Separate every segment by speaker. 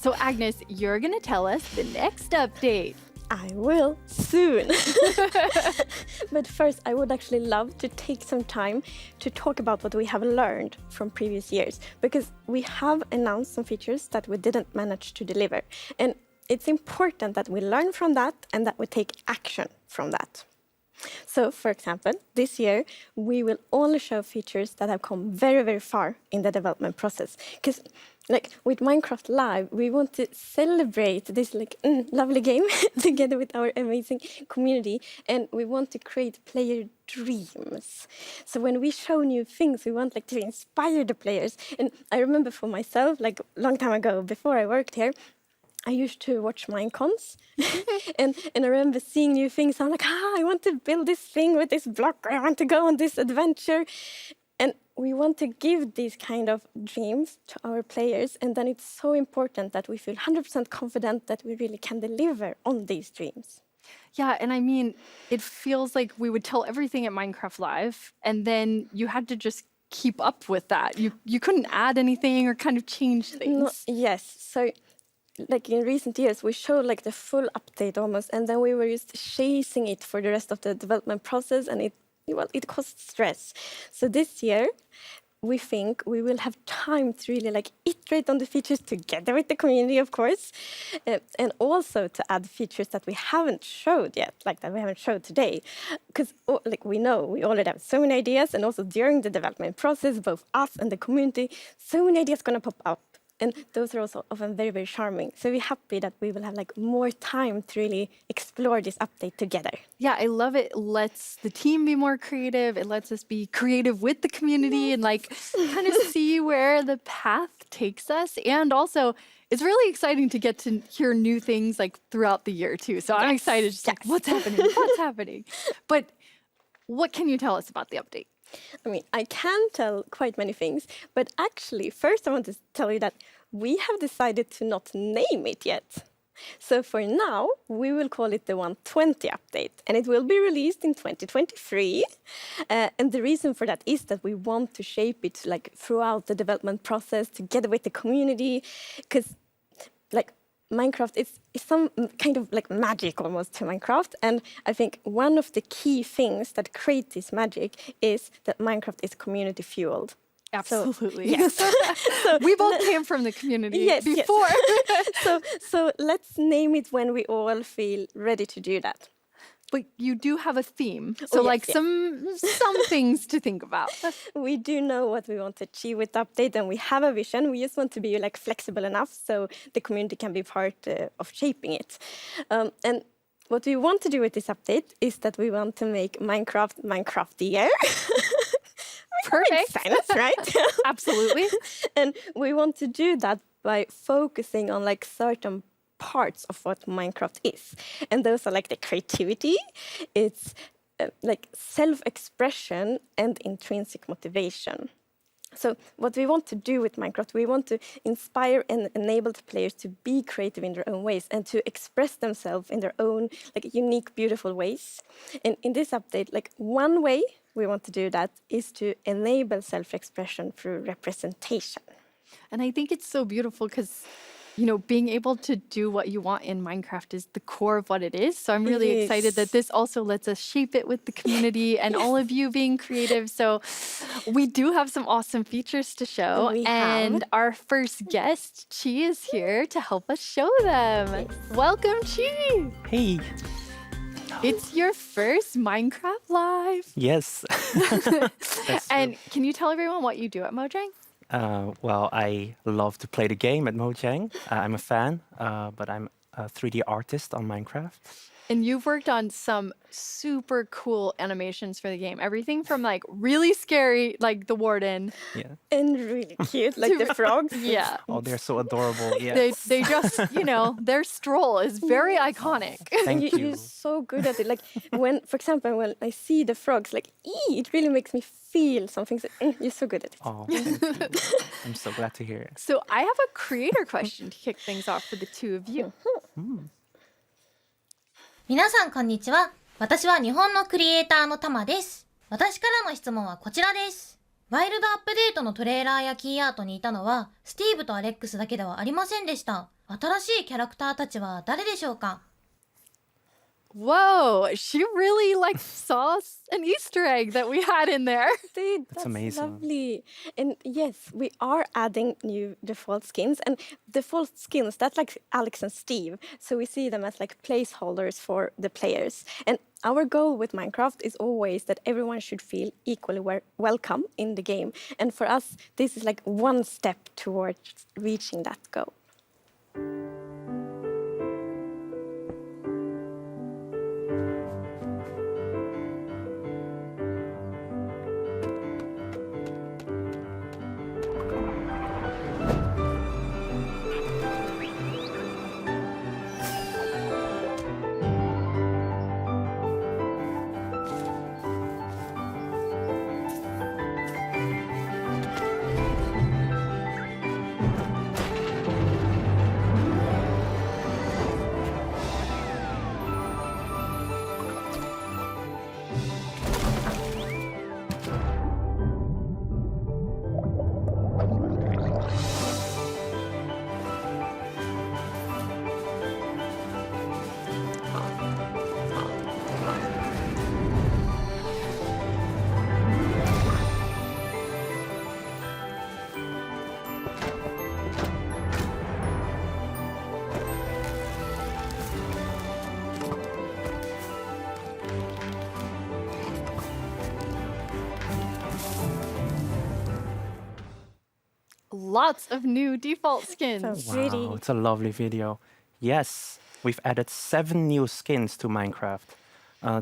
Speaker 1: So Agnes, you're going to tell us the next update.
Speaker 2: I will soon. But first, I would actually love to take some time to talk about what we have learned from previous years, because we have announced some features that we didn't manage to deliver. And it's important that we learn from that and that we take action from that. So, for example, this year, we will only show features that have come very, very far in the development process. Because with Minecraft Live, we want to celebrate this lovely game together with our amazing community, and we want to create player dreams. So when we show new things, we want to inspire the players. And I remember for myself, a long time ago, before I worked here, I used to watch Minecons, and I remember seeing new things. I'm like, I want to build this thing with this block. I want to go on this adventure. And we want to give these kind of dreams to our players. And then it's so important that we feel 100% confident that we really can deliver on these dreams.
Speaker 1: Yeah, and I mean, it feels like we would tell everything at Minecraft Live, and then you had to just keep up with that. You couldn't add anything or kind of change things.
Speaker 2: No, yes, so in recent years, we showed the full update almost, and then we were just chasing it for the rest of the development process, and it caused stress. So this year, we think we will have time to really iterate on the features together with the community, of course, and also to add features that we haven't showed yet, that we haven't showed today. Because we know we already have so many ideas, and also during the development process, both us and the community, so many ideas going to pop up. And those are also often very, very charming. So we're happy that we will have more time to really explore this update together.
Speaker 1: Yeah, I love it. It lets the team be more creative. It lets us be creative with the community and kind of see where the path takes us. And also, it's really exciting to get to hear new things throughout the year too. So I'm excited. Just what's happening? What's happening? But what can you tell us about the update?
Speaker 2: I mean, I can tell quite many things, but actually, first I want to tell you that we have decided to not name it yet. So for now, we will call it the 120 update, and it will be released in 2023. And the reason for that is that we want to shape it throughout the development process together with the community, because Minecraft is some kind of magic almost to Minecraft. And I think one of the key things that create this magic is that Minecraft is community fueled.
Speaker 1: Absolutely.
Speaker 2: So, yes.
Speaker 1: So we both came from the community before.
Speaker 2: Yes. So let's name it when we all feel ready to do that.
Speaker 1: But you do have a theme. So some things to think about.
Speaker 2: We do know what we want to achieve with the update, and we have a vision. We just want to be flexible enough so the community can be part of shaping it. And what we want to do with this update is that we want to make Minecraft Minecraftier.
Speaker 1: Perfect.
Speaker 2: Science, right?
Speaker 1: Absolutely.
Speaker 2: And we want to do that by focusing on certain parts of what Minecraft is. And those are the creativity, it's self-expression and intrinsic motivation. So what we want to do with Minecraft, we want to inspire and enable the players to be creative in their own ways and to express themselves in their own unique, beautiful ways. And in this update, one way we want to do that is to enable self-expression through representation.
Speaker 1: And I think it's so beautiful because being able to do what you want in Minecraft is the core of what it is. So I'm really excited that this also lets us shape it with the community and all of you being creative. So we do have some awesome features to show. And our first guest, Chi, is here to help us show them. Yes. Welcome, Chi.
Speaker 3: Hey.
Speaker 1: It's your first Minecraft Live.
Speaker 3: Yes.
Speaker 1: And can you tell everyone what you do at Mojang?
Speaker 3: Well, I love to play the game at Mojang. I'm a fan, but I'm a 3D artist on Minecraft.
Speaker 1: And you've worked on some super cool animations for the game. Everything from really scary, like the warden.
Speaker 3: Yeah.
Speaker 2: And really cute, the frogs.
Speaker 1: Yeah.
Speaker 3: Oh, they're so adorable. Yeah.
Speaker 1: They just, their stroll is very iconic.
Speaker 3: Thank you.
Speaker 2: You're so good at it. When, for example, when I see the frogs, it really makes me feel something. So, you're so good at it.
Speaker 3: Oh, thank you. I'm so glad to hear it.
Speaker 1: So I have a creator question to kick things off for the two of you.
Speaker 3: Mm.
Speaker 4: 皆さんこんにちは。私は日本のクリエイターのたまです。私からの質問はこちらです。ワイルドアップデートのトレーラーやキーアートにいたのは、スティーブとアレックスだけではありませんでした。新しいキャラクターたちは誰でしょうか？
Speaker 1: Whoa, she really like saw an Easter egg that we had in there.
Speaker 2: Dude,
Speaker 3: That's amazing.
Speaker 2: Lovely. And yes, we are adding new default skins. And default skins, that's like Alex and Steve. So we see them as like placeholders for the players. And our goal with Minecraft is always that everyone should feel equally welcome in the game. And for us, this is like one step towards reaching that goal.
Speaker 1: Lots of new default skins.
Speaker 2: So pretty.
Speaker 3: Wow, it's a lovely video. Yes, we've added 7 new skins to Minecraft.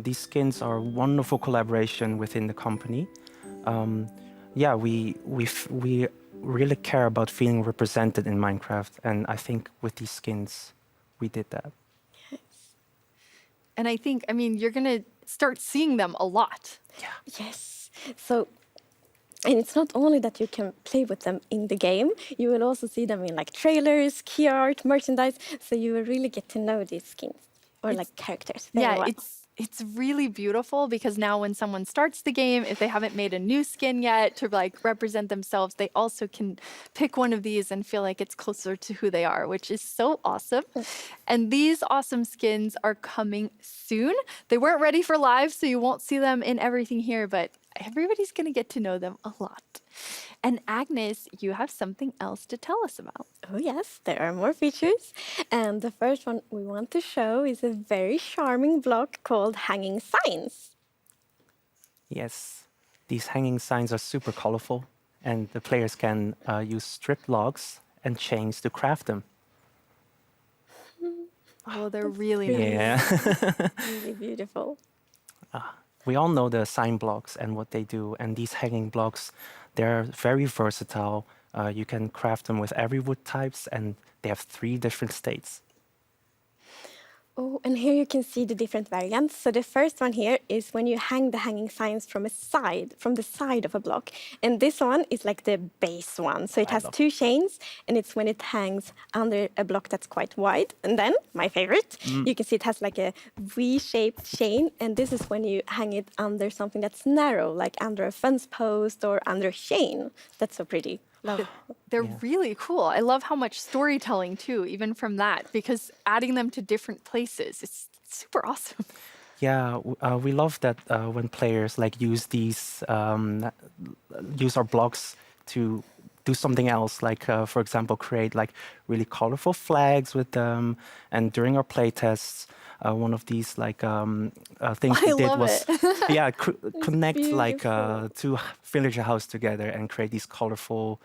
Speaker 3: These skins are a wonderful collaboration within the company. Yeah, we really care about feeling represented in Minecraft, and I think with these skins, we did that.
Speaker 1: And I think, I mean, you're going to start seeing them a lot.
Speaker 2: Yes. So, and it's not only that you can play with them in the game, you will also see them in like trailers, key art, merchandise. So you will really get to know these skins or like characters very
Speaker 1: Yeah,
Speaker 2: well.
Speaker 1: it's really beautiful because now when someone starts the game, if they haven't made a new skin yet to like represent themselves, they also can pick one of these and feel like it's closer to who they are, which is so awesome. And these awesome skins are coming soon. They weren't ready for live, so you won't see them in everything here, but everybody's going to get to know them a lot. And Agnes, you have something else to tell us about.
Speaker 2: Oh, yes, there are more features. And the first one we want to show is a very charming block called Hanging Signs.
Speaker 3: Yes, these hanging signs are super colorful, and the players can use strip logs and chains to craft them.
Speaker 1: Oh, they're really nice.
Speaker 3: Yeah.
Speaker 2: Really beautiful.
Speaker 3: We all know the sign blocks and what they do, and these hanging blocks, they're very versatile. You can craft them with every wood types, and they have 3 different states.
Speaker 2: Oh, and here you can see the different variants. So the first one here is when you hang the hanging signs from the side of a block. And this one is like the base one. So it has 2 chains, and it's when it hangs under a block that's quite wide. And then, my favorite, you can see it has like a V-shaped chain. And this is when you hang it under something that's narrow, like under a fence post or under a chain. That's so pretty. Love.
Speaker 1: They're really cool. I love how much storytelling too, even from that, because adding them to different places, it's super awesome.
Speaker 3: Yeah, we love that when players like use our blocks to do something else, like for example, create like really colorful flags with them. And during our play tests, one of these like things
Speaker 1: I
Speaker 3: we did
Speaker 1: love
Speaker 3: was yeah connect like
Speaker 2: beautiful.
Speaker 3: 2 villager houses together and create these colorful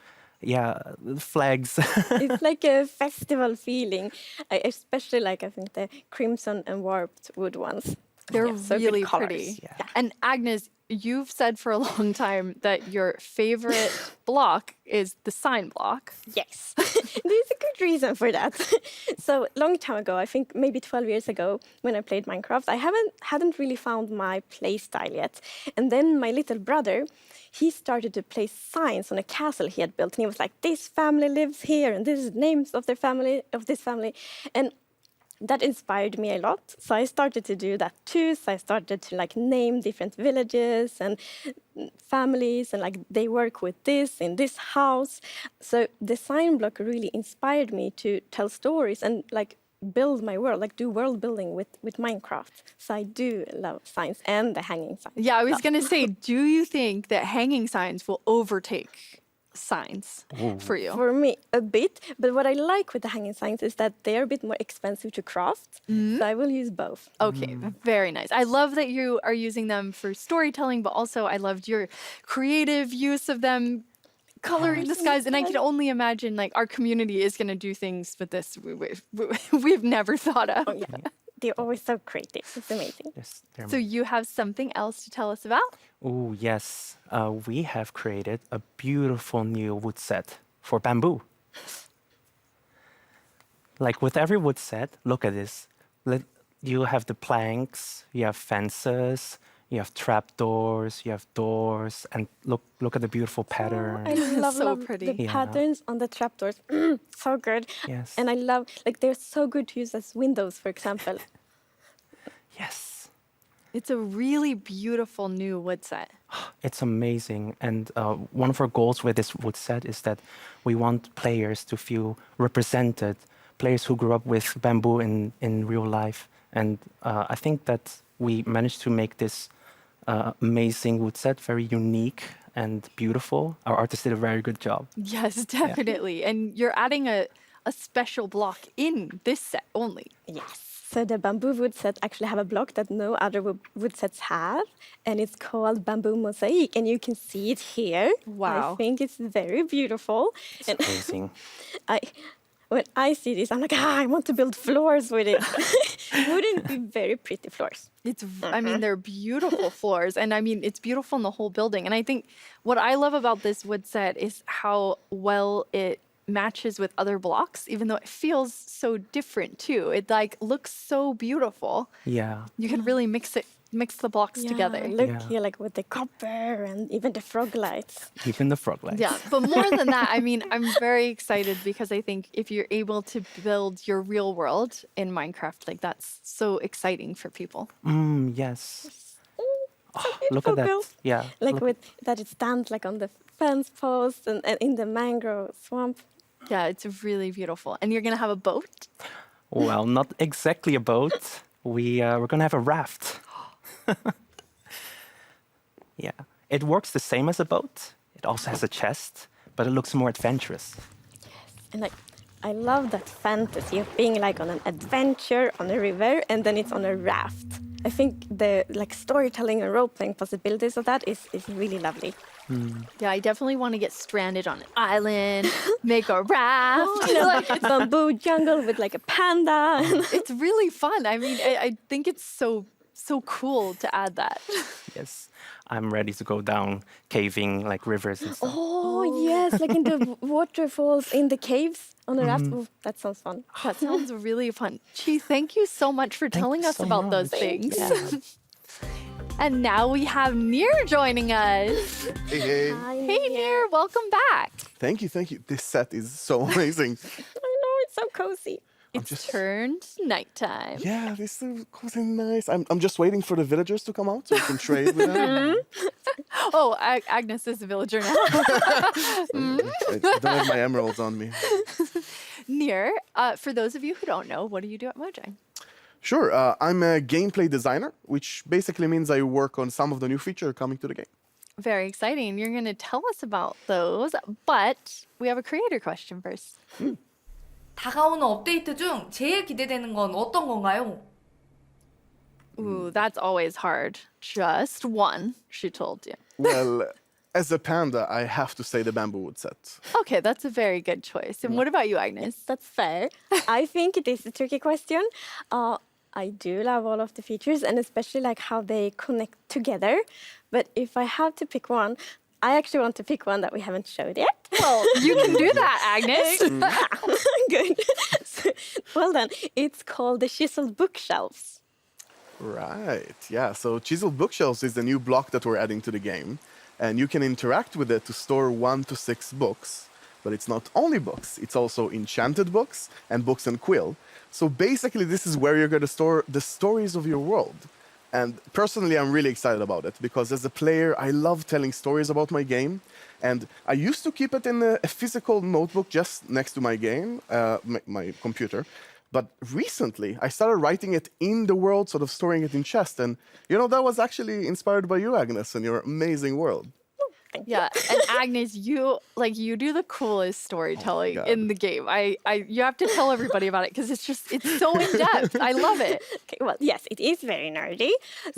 Speaker 3: flags.
Speaker 2: It's like a festival feeling. I especially like, I think, the crimson and warped wood ones.
Speaker 1: They're
Speaker 2: So good
Speaker 1: really
Speaker 2: colours.
Speaker 1: pretty.
Speaker 3: Yeah.
Speaker 1: And Agnes, you've said for a long time that your favorite block is the sign block.
Speaker 2: Yes, there's a good reason for that. So long time ago, I think maybe 12 years ago, when I played Minecraft, I hadn't really found my play style yet. And then my little brother, he started to place signs on a castle he had built, and he was like, "This family lives here, and this is names of their family, of this family." And that inspired me a lot. So I started to do that too. So I started to like name different villages and families, and like they work with this in this house. So design block really inspired me to tell stories and like build my world, like do world building with Minecraft. So I do love signs and the hanging signs.
Speaker 1: Yeah, I was going to say, do you think that hanging signs will overtake signs for you?
Speaker 2: For me, a bit. But what I like with the hanging signs is that they are a bit more expensive to craft. So I will use both.
Speaker 1: Okay, very nice. I love that you are using them for storytelling, but also I loved your creative use of them coloring the skies. And I can only imagine like our community is going to do things with this we've never thought of.
Speaker 2: Oh, yeah. They're always so creative. It's amazing.
Speaker 3: Yes, they're
Speaker 1: So you have something else to tell us about?
Speaker 3: Oh, yes. We have created a beautiful new wood set for bamboo. Like with every wood set, look at this. You have the planks, you have fences, you have trapdoors, you have doors, and look at the beautiful pattern.
Speaker 2: I love,
Speaker 1: So
Speaker 2: love
Speaker 1: pretty.
Speaker 2: the
Speaker 3: Yeah.
Speaker 2: patterns on the trapdoors. So good.
Speaker 3: Yes.
Speaker 2: And I love, like, they're so good to use as windows, for example.
Speaker 3: Yes.
Speaker 1: It's a really beautiful new wood set.
Speaker 3: It's amazing. And one of our goals with this wood set is that we want players to feel represented, players who grew up with bamboo in real life. And I think that we managed to make this amazing wood set very unique and beautiful. Our artist did a very good job.
Speaker 1: Yes, definitely. And you're adding a special block in this set only.
Speaker 2: Yes. So the bamboo wood set actually have a block that no other wood sets have, and it's called Bamboo Mosaic, and you can see it here.
Speaker 1: Wow.
Speaker 2: I think it's very beautiful.
Speaker 3: It's
Speaker 2: And
Speaker 3: amazing.
Speaker 2: when I see this, I'm like, I want to build floors with it. Wouldn't it be very pretty floors?
Speaker 1: It's, I mean, they're beautiful floors. And I mean, it's beautiful in the whole building. And I think what I love about this wood set is how well it matches with other blocks, even though it feels so different too. It like looks so beautiful.
Speaker 3: Yeah.
Speaker 1: You can really mix the blocks together.
Speaker 2: Look
Speaker 3: Yeah.
Speaker 2: here, like with the copper and even the frog lights.
Speaker 3: Even the frog legs.
Speaker 1: Yeah, but more than that, I mean, I'm very excited because I think if you're able to build your real world in Minecraft, like that's so exciting for people.
Speaker 3: Yes.
Speaker 2: So
Speaker 3: Look at that.
Speaker 2: Bill.
Speaker 3: Yeah.
Speaker 2: Like
Speaker 3: look-
Speaker 2: with that it stands like on the fence post and in the mangrove swamp.
Speaker 1: Yeah, it's really beautiful. And you're going to have a boat?
Speaker 3: Well, not exactly a boat. We're gonna have a raft. Yeah. It works the same as a boat. It also has a chest, but it looks more adventurous.
Speaker 2: And like I love that fantasy of being like on an adventure on a river and then it's on a raft. I think the like storytelling and role-playing possibilities of that is really lovely.
Speaker 1: Yeah, I definitely want to get stranded on an island, make a raft.
Speaker 2: You know, like a bamboo jungle with like a panda.
Speaker 1: It's really fun. I mean, I think it's so cool to add that.
Speaker 3: Yes. I'm ready to go down caving like rivers and stuff.
Speaker 2: Oh yes, like in the waterfalls in the caves on a raft. Oh, that sounds fun.
Speaker 1: That sounds really fun. Chi, thank you so much for telling
Speaker 3: you
Speaker 1: us
Speaker 3: so
Speaker 1: about those
Speaker 3: much.
Speaker 1: things.
Speaker 3: Yeah.
Speaker 1: And now we have Nir joining us.
Speaker 5: Hey, hey.
Speaker 1: Hey, Nir, welcome back.
Speaker 5: Thank you, thank you. This set is so amazing.
Speaker 2: I know, it's so cozy.
Speaker 1: It's turned nighttime.
Speaker 5: Yeah, this is cozy and nice. I'm just waiting for the villagers to come out so we can trade with them.
Speaker 1: Oh, Agnes is a villager now.
Speaker 5: I don't have my emeralds on me.
Speaker 1: Nir, for those of you who don't know, what do you do at Mojang?
Speaker 5: Sure, I'm a gameplay designer, which basically means I work on some of the new features coming to the game.
Speaker 1: Very exciting. You're going to tell us about those, but we have a creator question first.
Speaker 6: 다가오는 업데이트 중 제일 기대되는 건 어떤 건가요?
Speaker 1: Ooh, that's always hard. Just one, she told you.
Speaker 5: Well, as a panda, I have to say the bamboo wood set.
Speaker 1: Okay, that's a very good choice. And what about you, Agnes?
Speaker 2: That's fair. I think it is a tricky question. I do love all of the features and especially like how they connect together. But if I have to pick one, I actually want to pick one that we haven't showed yet.
Speaker 1: Well, you can do that, Agnes.
Speaker 2: Good. Well then, it's called the chiseled bookshelves.
Speaker 5: Right, yeah. So Chiseled Bookshelves is the new block that we're adding to the game. And you can interact with it to store 1 to 6 books. But it's not only books, it's also enchanted books and books and quill, So basically, this is where you're going to store the stories of your world. And personally, I'm really excited about it because as a player, I love telling stories about my game. And I used to keep it in a physical notebook just next to my game, my computer. But recently, I started writing it in the world, sort of storing it in chest. And, that was actually inspired by you, Agnes, and your amazing world.
Speaker 1: Yeah, and Agnes, you do the coolest storytelling
Speaker 5: God.
Speaker 1: in the game. You have to tell everybody about it because it's so in depth. I love it.
Speaker 2: Okay, well, yes, it is very nerdy.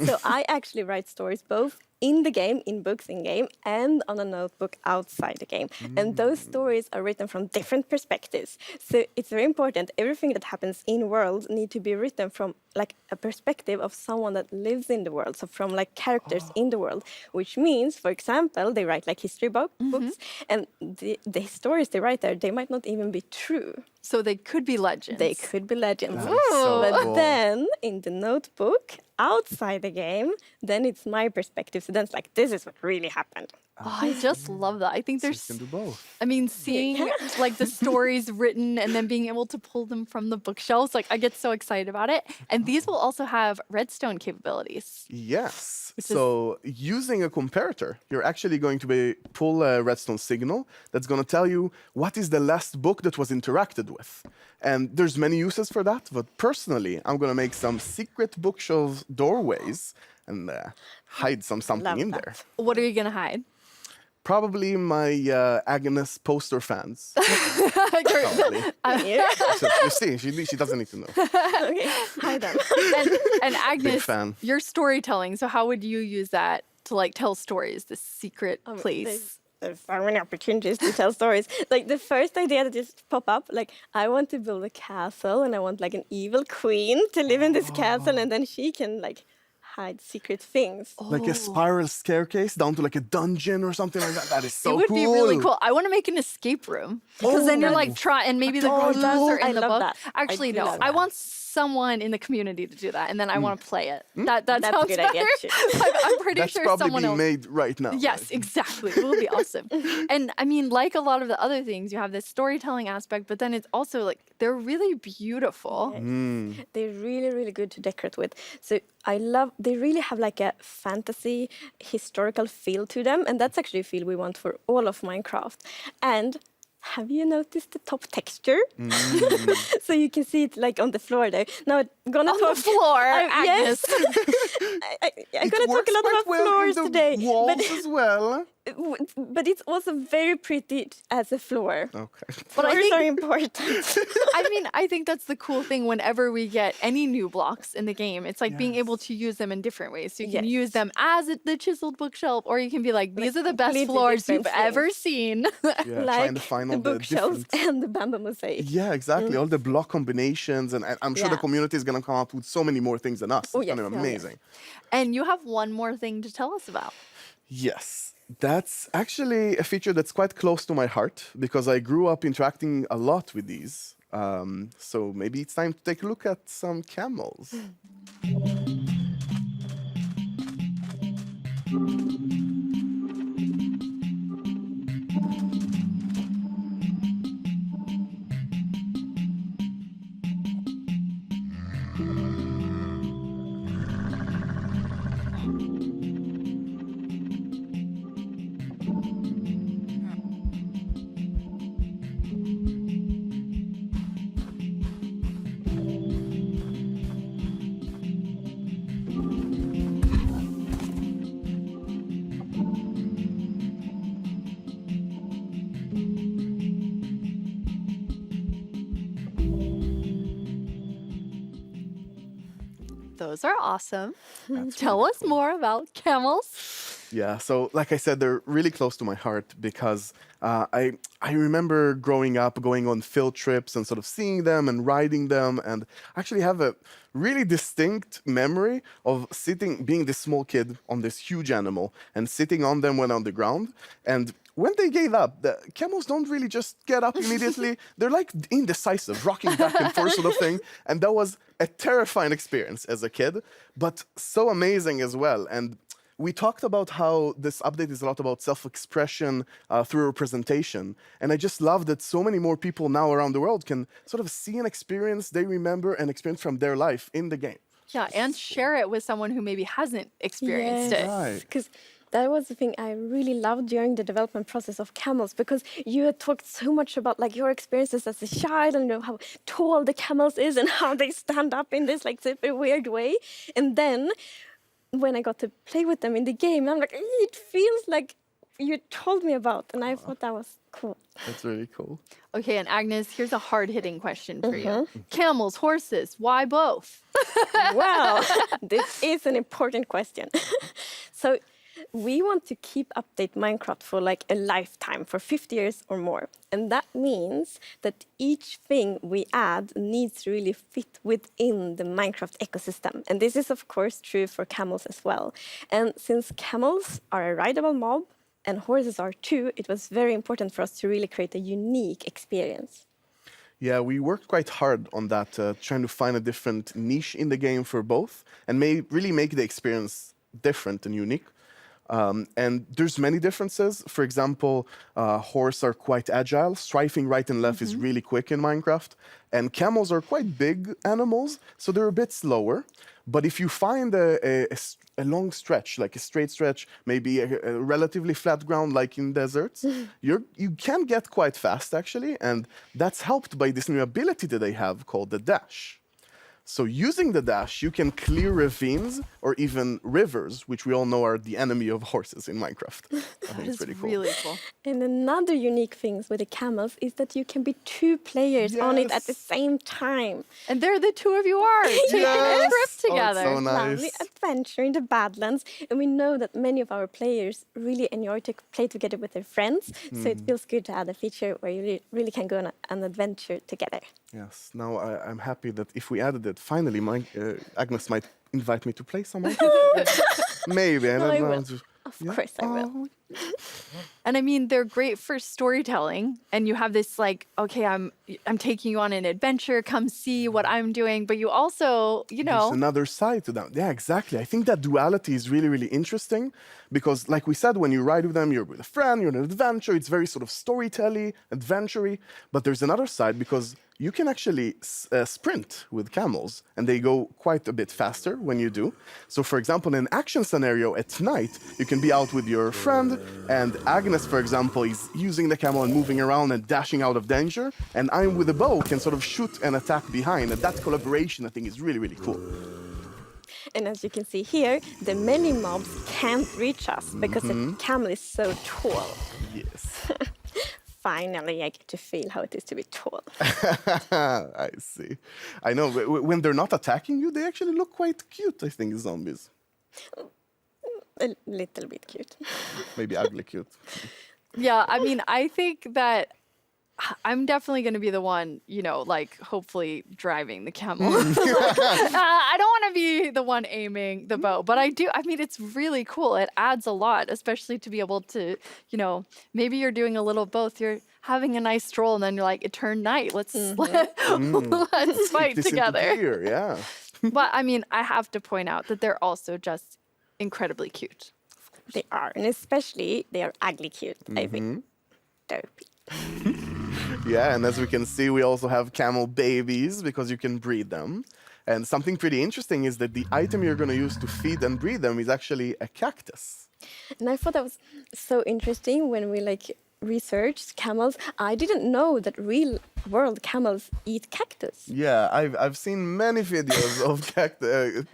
Speaker 2: So I actually write stories both in the game, in books in game, and on a notebook outside the game. And those stories are written from different perspectives. So it's very important. Everything that happens in world need to be written from like a perspective of someone that lives in the world. So from like characters in the world, which means, for example, they write like history books, and the stories they write there, they might not even be true.
Speaker 1: So they could be legends.
Speaker 2: They could be legends.
Speaker 5: so
Speaker 2: But
Speaker 5: cool.
Speaker 2: then in the notebook, outside the game, then it's my perspective. So then it's like, this is what really happened.
Speaker 1: Oh, I just love that. I think
Speaker 5: So you
Speaker 1: there's
Speaker 5: can do both.
Speaker 1: I mean, seeing like the stories written and then being able to pull them from the bookshelves, like I get so excited about it. And these will also have redstone capabilities.
Speaker 5: Yes.
Speaker 1: Which
Speaker 5: So using a comparator, you're actually going to pull a redstone signal that's going to tell you what is the last book that was interacted with. And there's many uses for that, but personally, I'm going to make some secret bookshelf doorways and hide something
Speaker 2: Love
Speaker 5: in
Speaker 2: that.
Speaker 5: there.
Speaker 1: What are you gonna hide?
Speaker 5: Probably my Agnes poster fans. Probably.
Speaker 2: Here.
Speaker 5: So, you see, she doesn't need to know.
Speaker 2: Okay, hi then.
Speaker 1: And Agnes,
Speaker 5: fan.
Speaker 1: your storytelling. So how would you use that to like tell stories? This secret place.
Speaker 2: There's so many opportunities to tell stories. Like the first idea that just pop up, like I want to build a castle and I want like an evil queen to live in this castle and then she can like hide secret things.
Speaker 5: Like a spiral staircase down to like a dungeon or something like that. That is so
Speaker 1: It would
Speaker 5: cool.
Speaker 1: be really cool. I want to make an escape room because then you're like try and maybe the
Speaker 2: Oh,
Speaker 1: clues
Speaker 2: that's-
Speaker 1: are in
Speaker 2: I
Speaker 1: the
Speaker 2: love
Speaker 1: book.
Speaker 2: that. I
Speaker 1: Actually,
Speaker 2: do
Speaker 1: no.
Speaker 2: love
Speaker 1: I
Speaker 2: that.
Speaker 1: want someone in the community to do that, and then I want to play it. That
Speaker 2: That's a
Speaker 1: sounds
Speaker 2: good
Speaker 1: better.
Speaker 2: idea, too.
Speaker 1: I'm pretty
Speaker 5: That's
Speaker 1: sure
Speaker 5: probably
Speaker 1: someone
Speaker 5: being
Speaker 1: else.
Speaker 5: made right now.
Speaker 1: Yes,
Speaker 5: right?
Speaker 1: exactly. It will be awesome. And I mean, like a lot of the other things, you have this storytelling aspect, but then it's also like they're really beautiful.
Speaker 2: They're really, really good to decorate with. So they really have like a fantasy historical feel to them. And that's actually a feel we want for all of Minecraft. And have you noticed the top texture? So you can see it like on the floor there. Now I'm gonna
Speaker 1: On
Speaker 2: talk
Speaker 1: the floor,
Speaker 2: yes.
Speaker 1: Agnes.
Speaker 2: I'm
Speaker 5: It
Speaker 2: gonna talk
Speaker 5: works
Speaker 2: a lot
Speaker 5: quite
Speaker 2: about
Speaker 5: well
Speaker 2: floors
Speaker 5: in the
Speaker 2: today.
Speaker 5: walls as well.
Speaker 2: But it's also very pretty as a floor.
Speaker 5: Okay.
Speaker 1: But I
Speaker 2: Floors
Speaker 1: think-
Speaker 2: are important.
Speaker 1: I mean, I think that's the cool thing whenever we get any new blocks in the game. It's like being able to use them in different ways. So you can
Speaker 2: Yes.
Speaker 1: use them as the chiseled bookshelf, or you can be like, these are the best
Speaker 2: completely
Speaker 1: floors you've
Speaker 2: different
Speaker 1: ever seen.
Speaker 5: Yeah,
Speaker 2: like
Speaker 5: trying to find
Speaker 2: the
Speaker 5: all the
Speaker 2: bookshelves
Speaker 5: different.
Speaker 2: and the bamboo mosaic.
Speaker 5: Yeah, exactly. All the block combinations, and I'm sure the
Speaker 2: Yeah.
Speaker 5: community is gonna come up with so many more things than us.
Speaker 2: Oh,
Speaker 5: It's gonna
Speaker 2: yes,
Speaker 5: be
Speaker 2: oh, yes.
Speaker 5: amazing.
Speaker 1: And you have one more thing to tell us about.
Speaker 5: Yes, that's actually a feature that's quite close to my heart because I grew up interacting a lot with these. So maybe it's time to take a look at some camels.
Speaker 1: Those are awesome. Tell us more about camels.
Speaker 5: Yeah, so like I said, they're really close to my heart because I remember growing up, going on field trips and sort of seeing them and riding them, and actually have a really distinct memory of being this small kid on this huge animal and sitting on them when on the ground. And when they gave up, the camels don't really just get up immediately. They're like indecisive, rocking back and forth sort of thing. And that was a terrifying experience as a kid, but so amazing as well. And we talked about how this update is a lot about self-expression through representation. And I just love that so many more people now around the world can sort of see an experience they remember and experience from their life in the game.
Speaker 1: Yeah, and share it with someone who maybe hasn't experienced it.
Speaker 5: Right.
Speaker 2: Because that was the thing I really loved during the development process of camels, because you had talked so much about like your experiences as a child and how tall the camels is and how they stand up in this like super weird way. And then when I got to play with them in the game, I'm like, it feels like you told me about, and I thought that was cool.
Speaker 5: That's really cool.
Speaker 1: Okay, and Agnes, here's a hard-hitting question for you. Camels, horses, why both?
Speaker 2: Well, this is an important question. So we want to keep update Minecraft for like a lifetime, for 50 years or more. And that means that each thing we add needs to really fit within the Minecraft ecosystem. And this is of course true for camels as well. And since camels are a rideable mob and horses are too, it was very important for us to really create a unique experience.
Speaker 5: Yeah, we worked quite hard on that, trying to find a different niche in the game for both and really make the experience different and unique. And there's many differences. For example, horses are quite agile. Strafing right and left is really quick in Minecraft. And camels are quite big animals, so they're a bit slower. But if you find a long stretch, like a straight stretch, maybe a relatively flat ground like in deserts, you can get quite fast actually. And that's helped by this new ability that they have called the dash. So using the dash, you can clear ravines or even rivers, which we all know are the enemy of horses in Minecraft. I think
Speaker 1: That
Speaker 5: it's
Speaker 1: is
Speaker 5: pretty cool.
Speaker 1: really cool.
Speaker 2: And another unique thing with the camels is that you can be 2 players on it at the
Speaker 5: Yes.
Speaker 2: same time.
Speaker 1: And there the two of you are taking a
Speaker 5: Yes.
Speaker 1: trip
Speaker 5: Oh,
Speaker 1: together.
Speaker 5: it's so
Speaker 2: Lovely
Speaker 5: nice.
Speaker 2: adventure in the Badlands. And we know that many of our players really enjoy to play together with their friends. So it feels good to add a feature where you really can go on an adventure together.
Speaker 5: Yes, now I'm happy that if we added it, finally Agnes might invite me to play some Minecraft. Maybe, I don't
Speaker 2: I
Speaker 5: know.
Speaker 2: will. Of course I will.
Speaker 5: Oh,
Speaker 1: And I mean, they're great for storytelling. And you have this like, okay, I'm taking you on an adventure. Come see what I'm doing. But you also, you
Speaker 5: There's
Speaker 1: know,
Speaker 5: another side to that. Yeah, exactly. I think that duality is really, really interesting because, like we said, when you ride with them, you're with a friend, you're on an adventure. It's very sort of storytelling, adventure-y. But there's another side because you can actually sprint with camels, and they go quite a bit faster when you do. So, for example, in an action scenario at night, you can be out with your friend, and Agnes, for example, is using the camel and moving around and dashing out of danger, and I'm with a bow, can sort of shoot and attack behind. And that collaboration, I think, is really, really cool.
Speaker 2: And as you can see here, the many mobs can't reach us because the camel is so tall.
Speaker 5: Yes.
Speaker 2: Finally, I get to feel how it is to be tall.
Speaker 5: I see. I know. When they're not attacking you, they actually look quite cute, I think, zombies.
Speaker 2: A little bit cute.
Speaker 5: Maybe ugly cute.
Speaker 1: yeah, I mean, I think that I'm definitely going to be the one, you know, like hopefully driving the camel. I don't want to be the one aiming the bow, but I do. I mean, it's really cool. It adds a lot, especially to be able to, you know, maybe you're doing a little both. You're having a nice stroll and then you're like, it turned night. Let's let's fight
Speaker 5: This into
Speaker 1: together.
Speaker 5: gear, yeah.
Speaker 1: But I mean, I have to point out that they're also just incredibly cute.
Speaker 2: They are, and especially they are ugly cute, I think. Dopey.
Speaker 5: Yeah, and as we can see, we also have camel babies because you can breed them. And something pretty interesting is that the item you're going to use to feed and breed them is actually a cactus.
Speaker 2: And I thought that was so interesting when we researched camels. I didn't know that real world camels eat cactus.
Speaker 5: Yeah, I've seen many videos of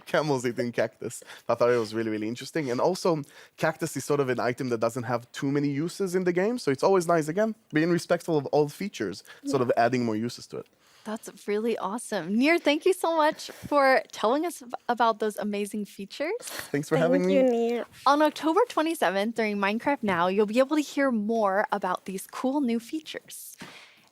Speaker 5: camels eating cactus. I thought it was really, really interesting. And also, cactus is sort of an item that doesn't have too many uses in the game. So it's always nice, again, being respectful of all features, sort of adding more uses to it.
Speaker 1: That's really awesome. Nir, thank you so much for telling us about those amazing features.
Speaker 5: Thanks for having
Speaker 2: Thank you,
Speaker 5: me.
Speaker 2: Nir.
Speaker 1: On October 27th, during Minecraft Now, you'll be able to hear more about these cool new features.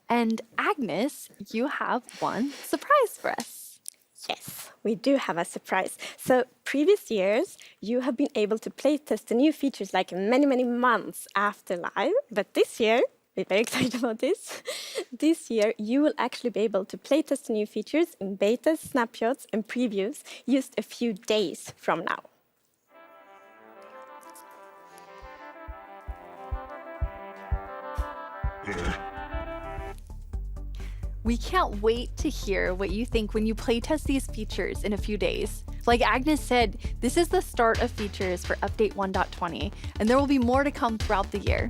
Speaker 1: And Agnes, you have one surprise for us.
Speaker 2: Yes, we do have a surprise. So, previous years, you have been able to playtest the new features like many, many months after live. But this year, we're very excited about this. This year, you will actually be able to playtest the new features in betas, snapshots, and previews just a few days from now.
Speaker 1: We can't wait to hear what you think when you playtest these features in a few days. Like Agnes said, this is the start of features for Update 1.20, and there will be more to come throughout the year.